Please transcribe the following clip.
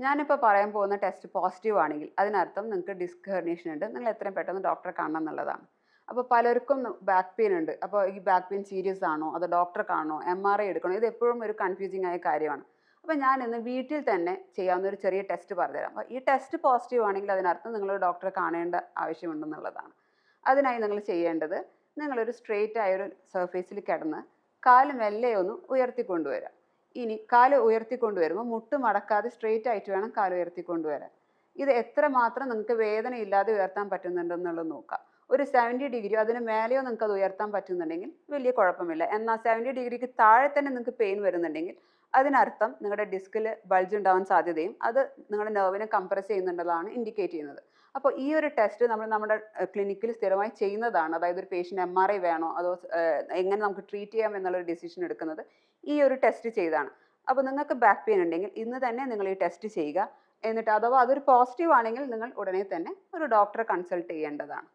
ഞാനിപ്പോൾ പറയാൻ പോകുന്ന ടെസ്റ്റ് പോസിറ്റീവ് ആണെങ്കിൽ അതിനർത്ഥം നിങ്ങൾക്ക് ഡിസ്ക് ഹെർണിയേഷൻ ഉണ്ട്, നിങ്ങൾ എത്രയും പെട്ടെന്ന് ഡോക്ടറെ കാണണം എന്നുള്ളതാണ്. അപ്പോൾ പലർക്കും ബാക്ക് പെയിൻ ഉണ്ട്. അപ്പോൾ ഈ ബാക്ക് പെയിൻ സീരിയസ് ആണോ അതോ ഡോക്ടറെ കാണണോ MRI എടുക്കണോ, ഇത് എപ്പോഴും ഒരു കൺഫ്യൂസിങ് ആയ കാര്യമാണ്. അപ്പോൾ ഞാൻ ഇന്ന് വീട്ടിൽ തന്നെ ചെയ്യാവുന്ന ഒരു ചെറിയ ടെസ്റ്റ് പറഞ്ഞുതരാം. അപ്പോൾ ഈ ടെസ്റ്റ് പോസിറ്റീവ് ആണെങ്കിൽ അതിനർത്ഥം നിങ്ങൾ ഡോക്ടറെ കാണേണ്ട ആവശ്യമുണ്ടെന്നുള്ളതാണ്. അതിനായി നിങ്ങൾ ചെയ്യേണ്ടത്, നിങ്ങളൊരു സ്ട്രെയിറ്റ് ആയ ഒരു സർഫേസിൽ കിടന്ന് കാല് മെല്ലെ ഒന്ന് ഉയർത്തിക്കൊണ്ടുവരിക. ഇനി കാല് ഉയർത്തിക്കൊണ്ടുവരുമ്പോൾ മുട്ട് മടക്കാതെ സ്ട്രെയിറ്റ് ആയിട്ട് വേണം കാല് ഉയർത്തിക്കൊണ്ടുവരാൻ. ഇത് എത്രമാത്രം നിങ്ങൾക്ക് വേദന ഇല്ലാതെ ഉയർത്താൻ പറ്റുന്നുണ്ടെന്നുള്ളത് നോക്കുക. ഒരു 70 ഡിഗ്രിയോ അതിന് മേലെയോ നിങ്ങൾക്ക് അത് ഉയർത്താൻ പറ്റുന്നുണ്ടെങ്കിൽ വലിയ കുഴപ്പമില്ല. എന്നാൽ 70 ഡിഗ്രിക്ക് താഴെ തന്നെ നിങ്ങൾക്ക് പെയിൻ വരുന്നുണ്ടെങ്കിൽ അതിനർത്ഥം നിങ്ങളുടെ ഡിസ്കിൽ ബൾജ് ഉണ്ടാവാൻ സാധ്യതയും അത് നിങ്ങളുടെ നെർവിനെ കംപ്രസ് ചെയ്യുന്നുണ്ടെന്നാണ് ഇൻഡിക്കേറ്റ് ചെയ്യുന്നത്. അപ്പോൾ ഈ ഒരു ടെസ്റ്റ് നമ്മൾ നമ്മുടെ ക്ലിനിക്കിൽ സ്ഥിരമായി ചെയ്യുന്നതാണ്. അതായത് ഒരു പേഷ്യൻ്റ് MRI വേണോ അതോ എങ്ങനെ നമുക്ക് ട്രീറ്റ് ചെയ്യാം എന്നുള്ളൊരു ഡിസിഷൻ എടുക്കുന്നത് ഈ ഒരു ടെസ്റ്റ് ചെയ്താണ്. അപ്പോൾ നിങ്ങൾക്ക് ബാക്ക് പെയിൻ ഉണ്ടെങ്കിൽ ഇന്ന് തന്നെ നിങ്ങൾ ഈ ടെസ്റ്റ് ചെയ്യുക. എന്നിട്ട് അഥവാ അതൊരു പോസിറ്റീവ് ആണെങ്കിൽ നിങ്ങൾ ഉടനെ തന്നെ ഒരു ഡോക്ടറെ കൺസൾട്ട് ചെയ്യേണ്ടതാണ്.